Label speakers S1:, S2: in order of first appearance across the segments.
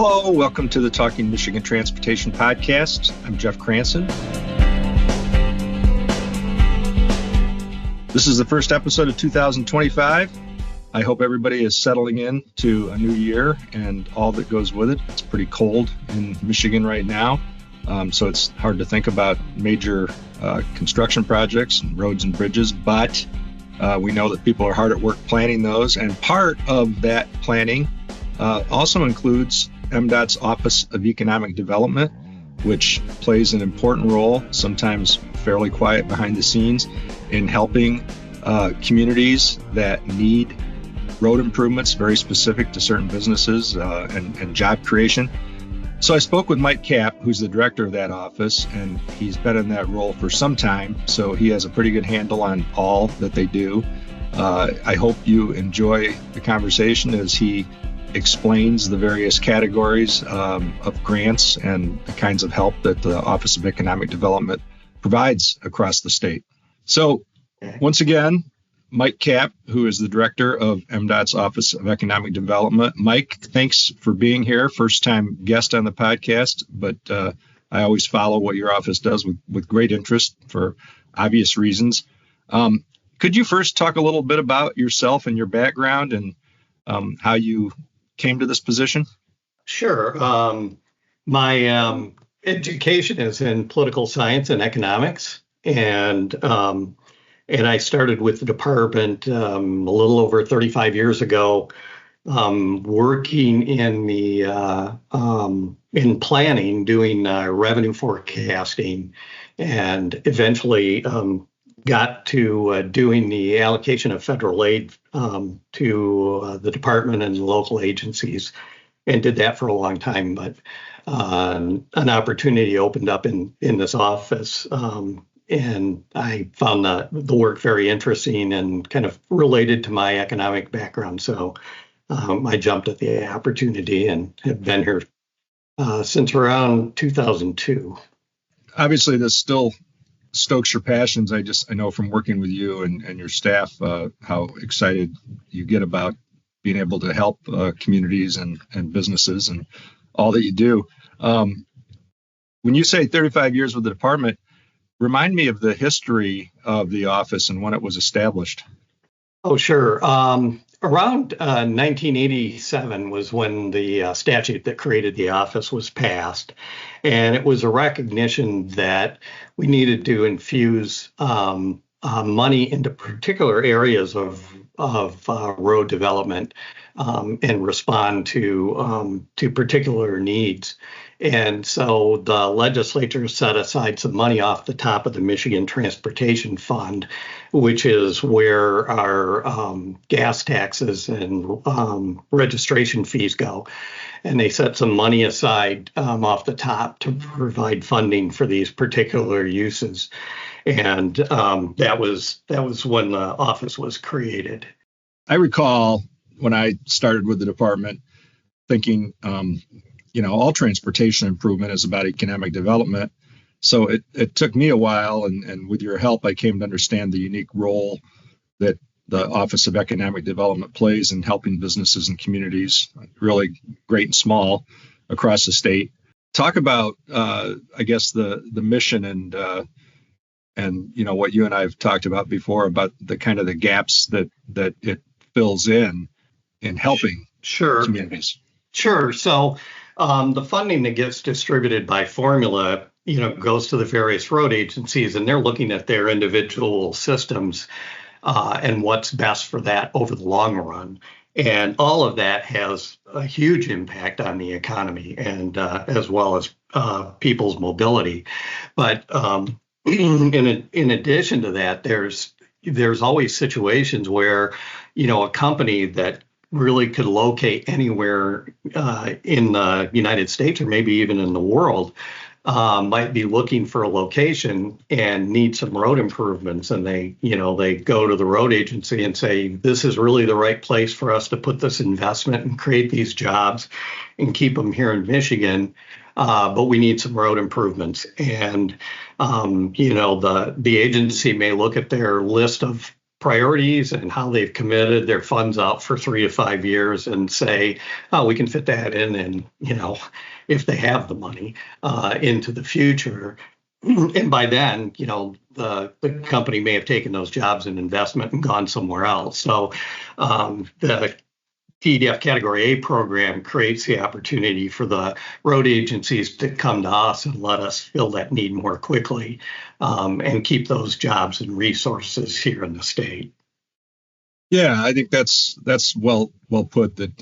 S1: Hello, welcome to the Talking Michigan Transportation Podcast. I'm Jeff Cranston. This is the first episode of 2025. I hope everybody is settling in to a new year and all that goes with it. It's pretty cold in Michigan right now, so it's hard to think about major construction projects and roads and bridges, but we know that people are hard at work planning those, and part of that planning also includes MDOT's Office of Economic Development, which plays an important role, sometimes fairly quiet behind the scenes, in helping communities that need road improvements very specific to certain businesses and job creation. So I spoke with Mike Kapp, who's the director of that office, and he's been in that role for some time, so he has a pretty good handle on all that they do. I hope you enjoy the conversation as he explains the various categories of grants and the kinds of help that the Office of Economic Development provides across the state. So once again, Mike Kapp, who is the director of MDOT's Office of Economic Development. Mike, thanks for being here. First time guest on the podcast, but I always follow what your office does with great interest for obvious reasons. Could you first talk a little bit about yourself and your background and how you came to this position?
S2: Sure. My education is in political science and economics, and I started with the department a little over 35 years ago, working in the in planning, doing revenue forecasting, and eventually got to doing the allocation of federal aid to the department and local agencies, and did that for a long time. But an opportunity opened up in this office, and I found the work very interesting and kind of related to my economic background. So I jumped at the opportunity and have been here since around 2002.
S1: Obviously, this still stokes your passions. I know from working with you and your staff how excited you get about being able to help communities and businesses and all that you do. When you say 35 years with the department, remind me of the history of the office and when it was established.
S2: Oh, sure. Around 1987 was when the statute that created the office was passed. And it was a recognition that we needed to infuse money into particular areas of road development and respond to particular needs. And so the legislature set aside some money off the top of the Michigan Transportation Fund, which is where our gas taxes and registration fees go. And they set some money aside off the top to provide funding for these particular uses. And that was when the office was created.
S1: I recall when I started with the department thinking, all transportation improvement is about economic development. So it took me a while, and with your help, I came to understand the unique role that the Office of Economic Development plays in helping businesses and communities, really great and small, across the state. Talk about, I guess, the mission and what you and I have talked about before about the kind of the gaps that it fills in helping communities.
S2: Sure. So the funding that gets distributed by formula, goes to the various road agencies, and they're looking at their individual systems and what's best for that over the long run. And all of that has a huge impact on the economy and as well as people's mobility. But in addition to that, there's always situations where, a company that really could locate anywhere in the United States or maybe even in the world might be looking for a location and need some road improvements. And they go to the road agency and say, this is really the right place for us to put this investment and create these jobs and keep them here in Michigan. But we need some road improvements. And, the agency may look at their list of priorities and how they've committed their funds out for 3 to 5 years and say, oh, we can fit that in, and if they have the money into the future. And by then, the company may have taken those jobs and investment and gone somewhere else. So the TDF Category A program creates the opportunity for the road agencies to come to us and let us fill that need more quickly and keep those jobs and resources here in the state.
S1: Yeah, I think that's well put. That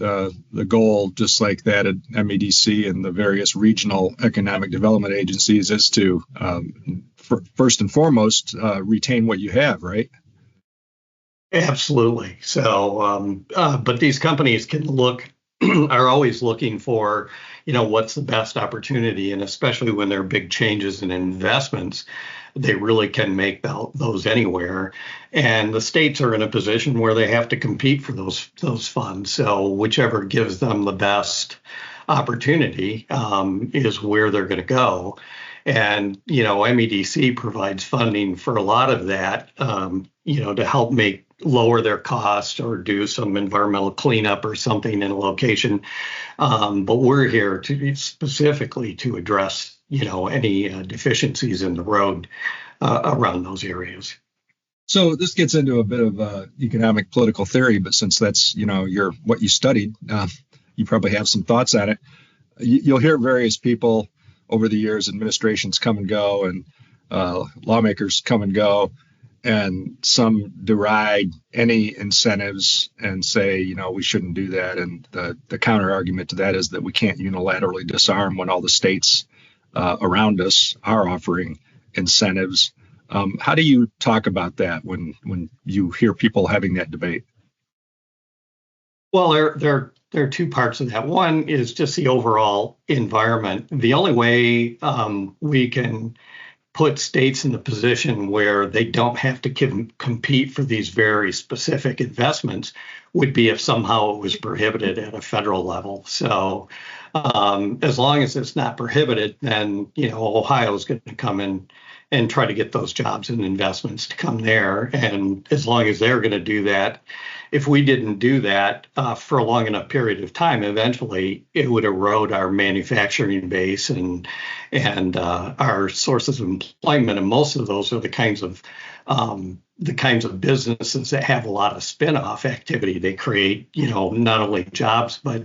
S1: the goal, just like that at MEDC and the various regional economic development agencies, is to first and foremost retain what you have, right?
S2: Absolutely. So, but these companies are always looking for, what's the best opportunity, and especially when there are big changes in investments, they really can make those anywhere. And the states are in a position where they have to compete for those funds. So whichever gives them the best opportunity is where they're going to go. And, MEDC provides funding for a lot of that, to help lower their cost or do some environmental cleanup or something in a location. But we're here specifically to address, any deficiencies in the road around those areas.
S1: So this gets into a bit of economic political theory, but since that's, what you studied, you probably have some thoughts on it. You'll hear various people over the years, administrations come and go, and lawmakers come and go, and some deride any incentives and say, we shouldn't do that. And the counter argument to that is that we can't unilaterally disarm when all the states around us are offering incentives. How do you talk about that when you hear people having that debate?
S2: Well, there are two parts of that. One is just the overall environment. The only way we can put states in the position where they don't have to compete for these very specific investments would be if somehow it was prohibited at a federal level. So as long as it's not prohibited, then, Ohio is going to come in and try to get those jobs and investments to come there. And as long as they're going to do that, if we didn't do that for a long enough period of time, eventually it would erode our manufacturing base and our sources of employment. And most of those are the kinds of businesses that have a lot of spin-off activity. They create, not only jobs, but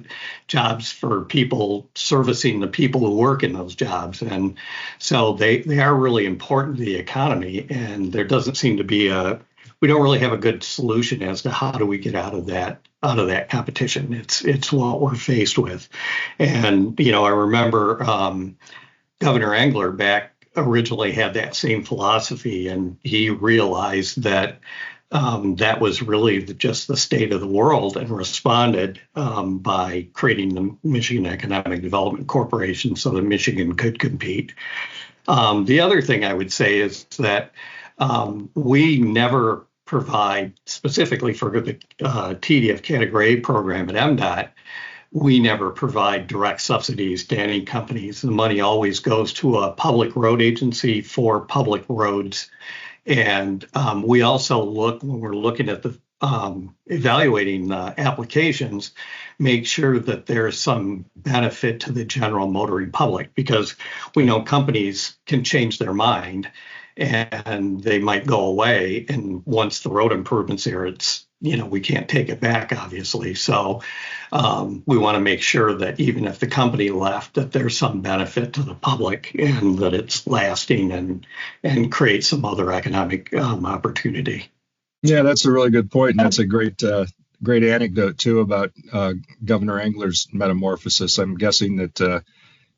S2: jobs for people servicing the people who work in those jobs. And so they are really important to the economy. And there doesn't seem to be we don't really have a good solution as to how do we get out of that competition. It's what we're faced with. And, I remember Governor Engler back originally had that same philosophy, and he realized that that was really just the state of the world, and responded by creating the Michigan Economic Development Corporation so that Michigan could compete. The other thing I would say is that we never provide, specifically for the TDF Category A program at MDOT, we never provide direct subsidies to any companies. The money always goes to a public road agency for public roads. And we also look, when we're looking at the evaluating the applications, make sure that there's some benefit to the general motoring public, because we know companies can change their mind and they might go away. And once the road improvements there, it's, we can't take it back, obviously. So we want to make sure that even if the company left, that there's some benefit to the public and that it's lasting and create some other economic opportunity.
S1: Yeah, that's a really good point. And that's a great anecdote, too, about Governor Engler's metamorphosis. I'm guessing that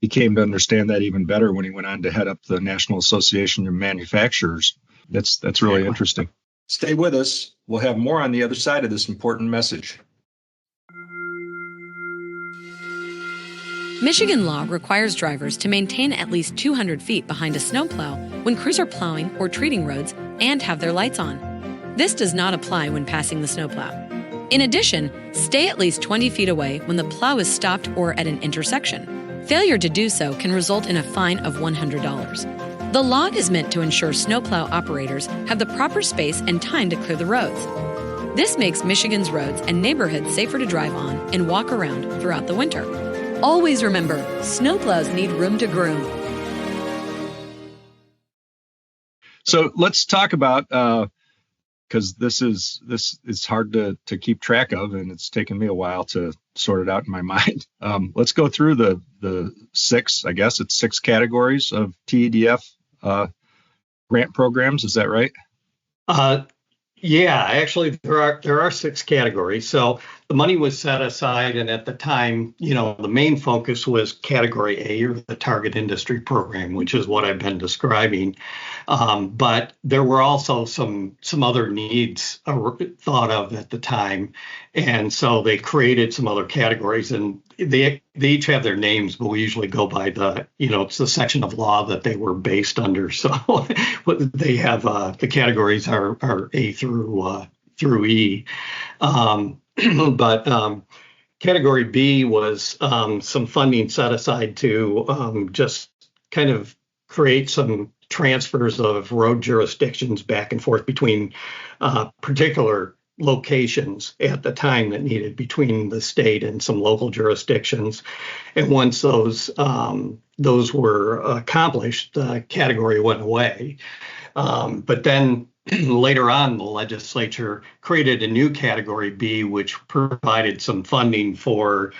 S1: he came to understand that even better when he went on to head up the National Association of Manufacturers. That's really interesting. Stay with us. We'll have more on the other side of this important message.
S3: Michigan law requires drivers to maintain at least 200 feet behind a snowplow when crews are plowing or treating roads and have their lights on. This does not apply when passing the snowplow. In addition, stay at least 20 feet away when the plow is stopped or at an intersection. Failure to do so can result in a fine of $100. The log is meant to ensure snowplow operators have the proper space and time to clear the roads. This makes Michigan's roads and neighborhoods safer to drive on and walk around throughout the winter. Always remember, snowplows need room to groom.
S1: So let's talk about, because this is hard to keep track of, and it's taken me a while to sort it out in my mind. Let's go through the six, I guess it's six categories of TEDF grant programs. Is that right?
S2: Yeah, actually, there are six categories. So the money was set aside, and at the time, the main focus was Category A, or the Target Industry Program, which is what I've been describing. But there were also some other needs thought of at the time, and so they created some other categories, and they each have their names, but we usually go by it's the section of law that they were based under. So they have the categories are A through E. But Category B was some funding set aside to just kind of create some transfers of road jurisdictions back and forth between particular locations at the time that needed between the state and some local jurisdictions. And once those were accomplished, the category went away. But then later on, the legislature created a new Category B, which provided some funding for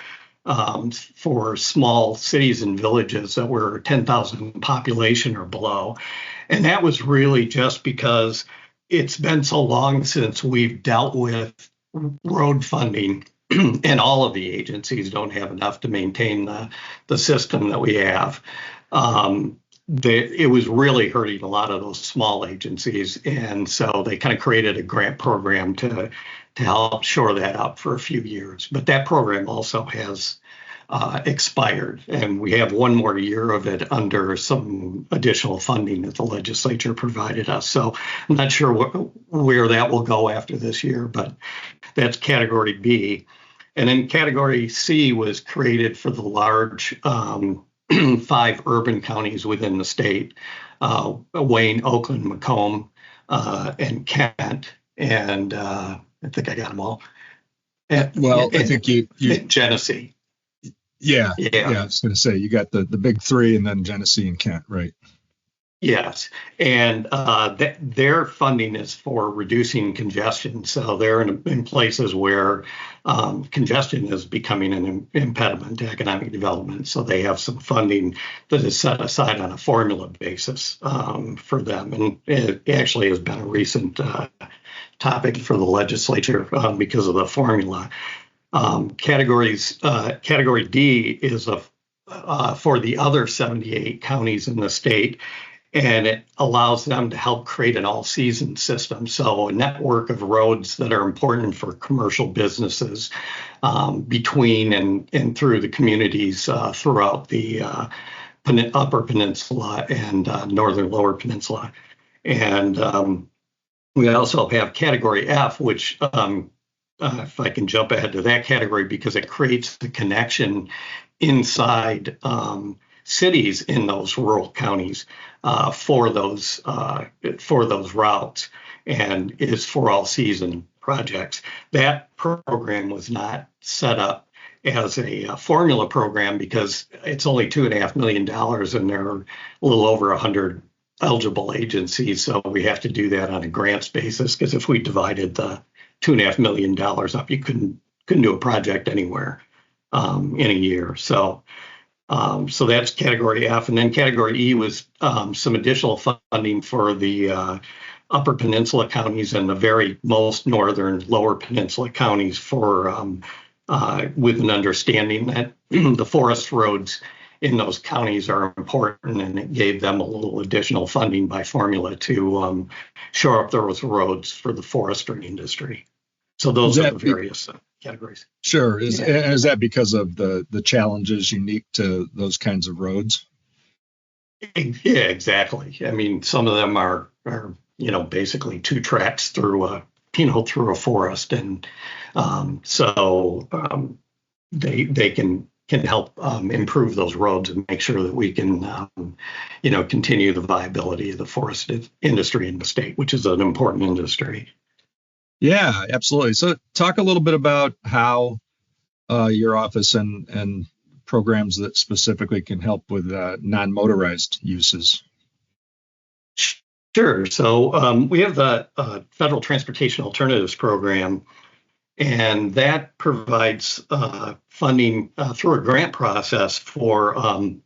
S2: small cities and villages that were 10,000 population or below. And that was really just because it's been so long since we've dealt with road funding, and all of the agencies don't have enough to maintain the system that we have. It was really hurting a lot of those small agencies, and so they kind of created a grant program to help shore that up for a few years. But that program also has expired, and we have one more year of it under some additional funding that the legislature provided us. So I'm not sure where that will go after this year, but that's Category B. And then Category C was created for the large 5 urban counties within the state: Wayne, Oakland, Macomb, and Kent. And I think I got them all.
S1: I think you
S2: Genesee.
S1: Yeah. I was going to say you got the big three, and then Genesee and Kent, right?
S2: Yes, and their funding is for reducing congestion. So they're in places where congestion is becoming an impediment to economic development. So they have some funding that is set aside on a formula basis for them. And it actually has been a recent topic for the legislature because of the formula. Category D is for the other 78 counties in the state, and it allows them to help create an all-season system. So a network of roads that are important for commercial businesses between and through the communities throughout the Upper Peninsula and Northern Lower Peninsula. And we also have Category F, which if I can jump ahead to that category, because it creates the connection inside cities in those rural counties for those routes, and is for all season projects. That program was not set up as a formula program because it's only $2.5 million, and there are a little over 100 eligible agencies. So we have to do that on a grants basis, because if we divided the $2.5 million up, you couldn't do a project anywhere in a year. So that's Category F. And then Category E was some additional funding for the Upper Peninsula counties and the very most northern Lower Peninsula counties with an understanding that the forest roads in those counties are important, and it gave them a little additional funding by formula to shore up those roads for the forestry industry. So those are the various categories.
S1: Sure. Is that because of the challenges unique to those kinds of roads?
S2: Yeah, exactly. I mean, some of them are basically two tracks through a forest, and so they can can help improve those roads and make sure that we can, continue the viability of the forest industry in the state, which is an important industry.
S1: Yeah, absolutely. So talk a little bit about how your office and programs that specifically can help with non-motorized uses.
S2: Sure. So we have the Federal Transportation Alternatives Program, and that provides funding through a grant process for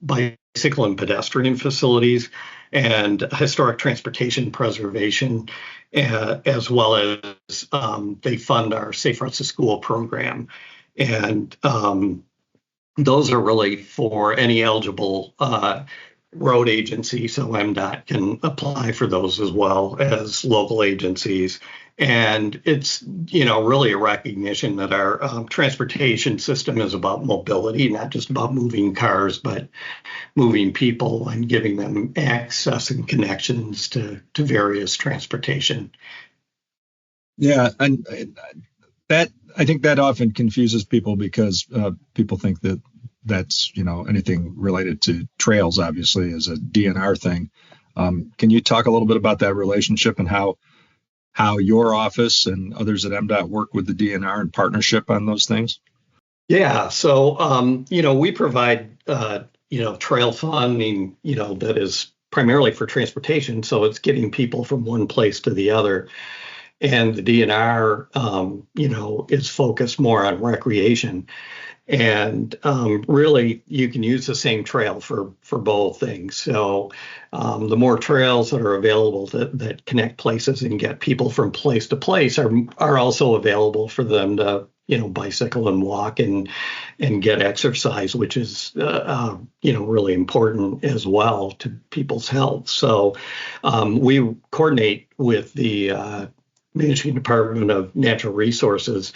S2: bicycle and pedestrian facilities and historic transportation preservation, as well as they fund our Safe Routes to School program. And those are really for any eligible road agency, so MDOT can apply for those as well as local agencies. And it's, really a recognition that our transportation system is about mobility, not just about moving cars, but moving people and giving them access and connections to various transportation.
S1: Yeah, and that I think that often confuses people because people think that that's anything related to trails obviously is a DNR thing. Can you talk a little bit about that relationship and how your office and others at MDOT work with the DNR in partnership on those things?
S2: Yeah, so we provide trail funding that is primarily for transportation, so it's getting people from one place to the other. And the DNR, is focused more on recreation. And really, you can use the same trail for both things. So the more trails that are available that connect places and get people from place to place are also available for them to, bicycle and walk and get exercise, which is, really important as well to people's health. So we coordinate with the Michigan Department of Natural Resources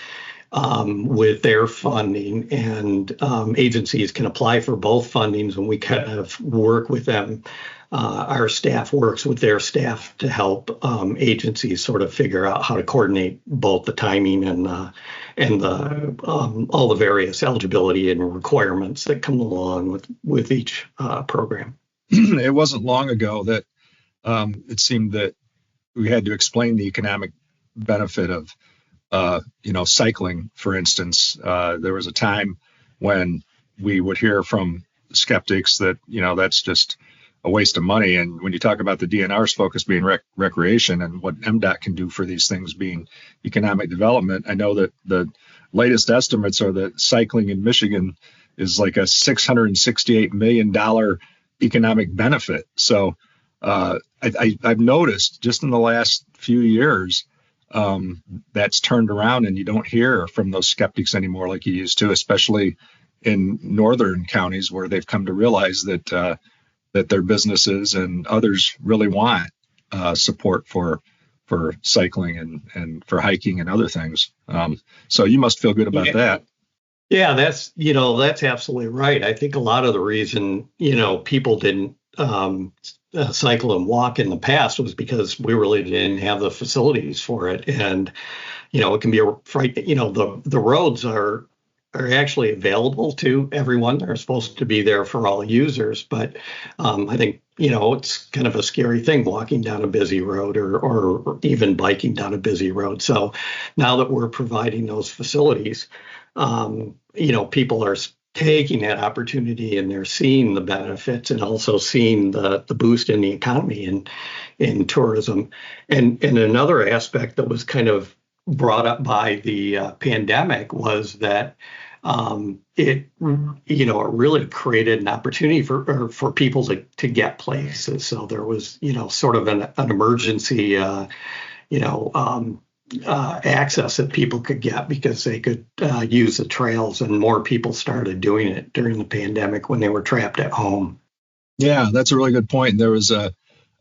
S2: with their funding, and agencies can apply for both fundings, and we kind of work with them. Our staff works with their staff to help agencies sort of figure out how to coordinate both the timing and the all the various eligibility and requirements that come along with each program.
S1: It wasn't long ago that it seemed that we had to explain the economic benefit of cycling, for instance. There was a time when we would hear from skeptics that that's just a waste of money, and when you talk about the DNR's focus being recreation and what MDOT can do for these things being economic development, I know that the latest estimates are that cycling in Michigan is like a $668 million economic benefit. So I've noticed just in the last few years that's turned around, and you don't hear from those skeptics anymore like you used to, especially in northern counties where they've come to realize that their businesses and others really want support for cycling and for hiking and other things. So you must feel good about that.
S2: Yeah, that's absolutely right. I think a lot of the reason people didn't cycle and walk in the past was because we really didn't have the facilities for it, and it can be a the roads are actually available to everyone. They're supposed to be there for all users, but I think it's kind of a scary thing walking down a busy road or even biking down a busy road. So now that we're providing those facilities, people are taking that opportunity, and they're seeing the benefits and also seeing the boost in the economy and in tourism. And another aspect that was kind of brought up by the pandemic was that it really created an opportunity for people to get places. So there was sort of an emergency access that people could get because they could use the trails, and more people started doing it during the pandemic when they were trapped at home.
S1: Yeah, that's a really good point. There was a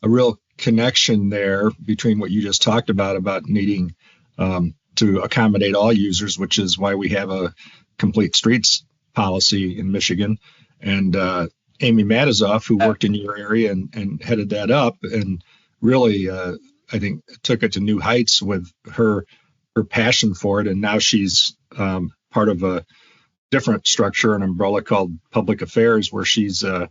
S1: real connection there between what you just talked about needing to accommodate all users, which is why we have a complete streets policy in Michigan. And Amy Matizoff, who worked in your area and headed that up, and really I think took it to new heights with her passion for it. And now she's part of a different structure, an umbrella called Public Affairs, where she's a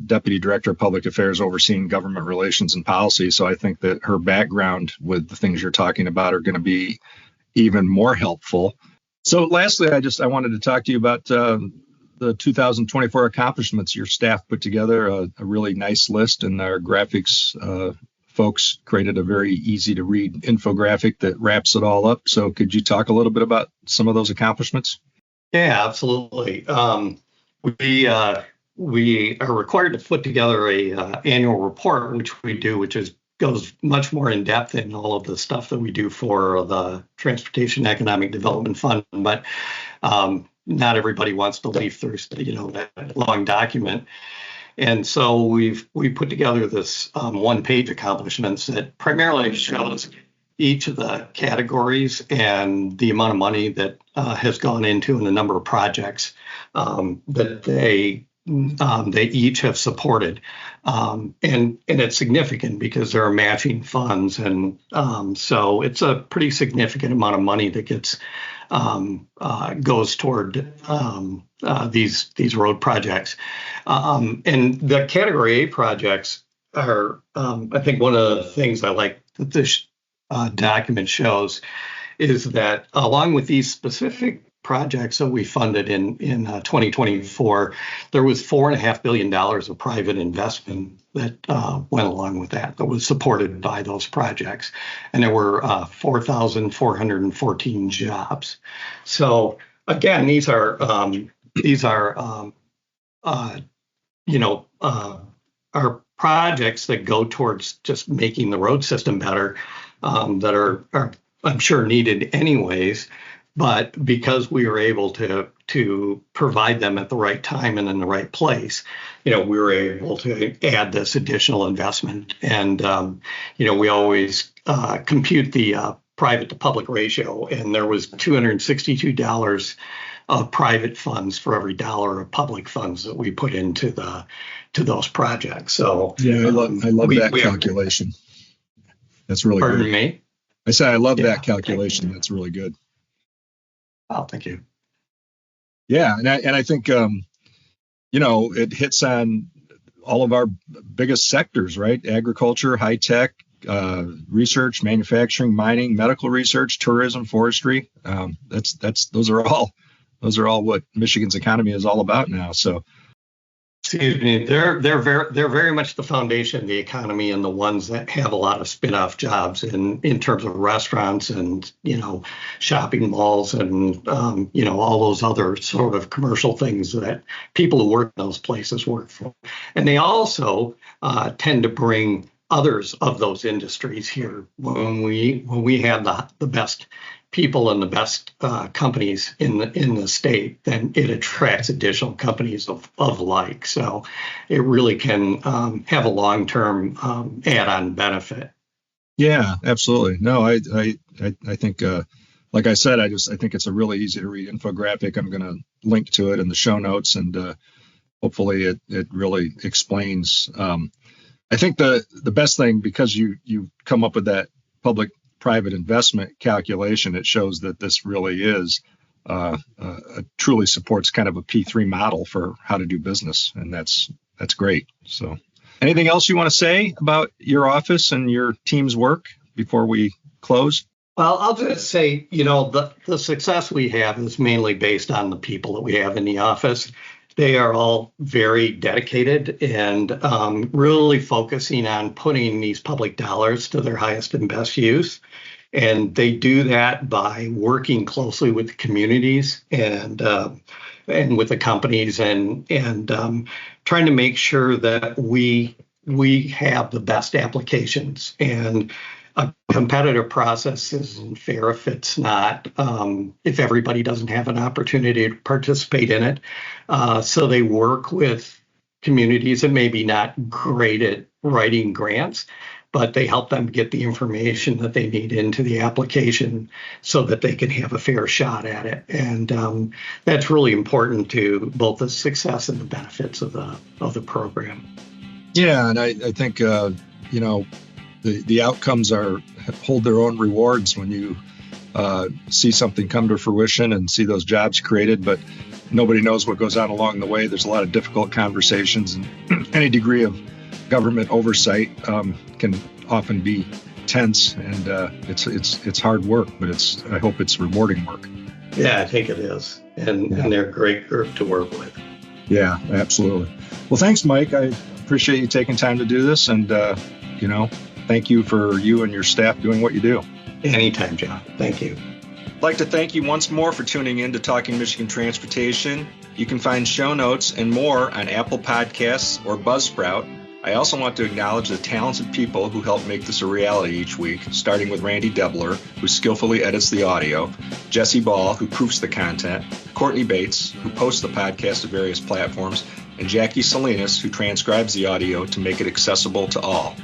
S1: Deputy Director of Public Affairs overseeing government relations and policy. So I think that her background with the things you're talking about are going to be even more helpful. So lastly, I wanted to talk to you about the 2024 accomplishments. Your staff put together a really nice list, and our graphics folks created a very easy to read infographic that wraps it all up. So could you talk a little bit about some of those accomplishments?
S2: Yeah, absolutely. We are required to put together a annual report, which we do, goes much more in depth in all of the stuff that we do for the Transportation Economic Development Fund. But not everybody wants to leaf through, that long document. And so we put together this one-page accomplishments that primarily shows each of the categories and the amount of money that has gone into and the number of projects that they each have supported. And it's significant because there are matching funds. And so it's a pretty significant amount of money that goes toward these road projects. And the Category A projects are, I think one of the things I like that this document shows is that along with these specific projects that we funded in 2024, there was $4.5 billion of private investment that went along with that was supported by those projects. And there were 4,414 jobs. So again, these are projects that go towards just making the road system better, that are I'm sure needed anyways. But because we were able to provide them at the right time and in the right place, we were able to add this additional investment. And we always compute the private to public ratio, and there was $262 of private funds for every dollar of public funds that we put into those projects. So
S1: yeah, I love that calculation. That's really
S2: pardon
S1: good.
S2: Me?
S1: I said I love that calculation. That's really good.
S2: Oh, thank you.
S1: Yeah, and I think it hits on all of our biggest sectors, right? Agriculture, high tech, research, manufacturing, mining, medical research, tourism, forestry. Those are all what Michigan's economy is all about now. So,
S2: excuse me, they're very much the foundation of the economy, and the ones that have a lot of spin-off jobs in terms of restaurants and shopping malls and all those other sort of commercial things that people who work in those places work for. And they also tend to bring others of those industries here. When we have the best people and the best companies in the state, then it attracts additional companies of like. So it really can have a long-term add-on benefit.
S1: Yeah, absolutely. No, I think, like I said, I think it's a really easy to read infographic. I'm going to link to it in the show notes, and hopefully it really explains. I think the best thing, because you come up with that public-private investment calculation, it shows that this really is truly supports kind of a P3 model for how to do business, and that's great. So, anything else you want to say about your office and your team's work before we close?
S2: Well, I'll just say, the success we have is mainly based on the people that we have in the office. They are all very dedicated and really focusing on putting these public dollars to their highest and best use. And they do that by working closely with the communities and with the companies and trying to make sure that we have the best applications. And a competitive process isn't fair if it's not, if everybody doesn't have an opportunity to participate in it. So they work with communities that maybe not great at writing grants, but they help them get the information that they need into the application so that they can have a fair shot at it. And that's really important to both the success and the benefits of the program.
S1: Yeah, and I think, the outcomes hold their own rewards when you see something come to fruition and see those jobs created, but nobody knows what goes on along the way. There's a lot of difficult conversations, and any degree of government oversight can often be tense, and it's hard work, but I hope it's rewarding work.
S2: Yeah, I think it is, and they're a great group to work with.
S1: Yeah, absolutely. Well, thanks, Mike. I appreciate you taking time to do this, and thank you for you and your staff doing what you do.
S2: Anytime, John. Thank you.
S1: I'd like to thank you once more for tuning in to Talking Michigan Transportation. You can find show notes and more on Apple Podcasts or Buzzsprout. I also want to acknowledge the talented people who help make this a reality each week, starting with Randy Debler, who skillfully edits the audio, Jesse Ball, who proofs the content, Courtney Bates, who posts the podcast to various platforms, and Jackie Salinas, who transcribes the audio to make it accessible to all.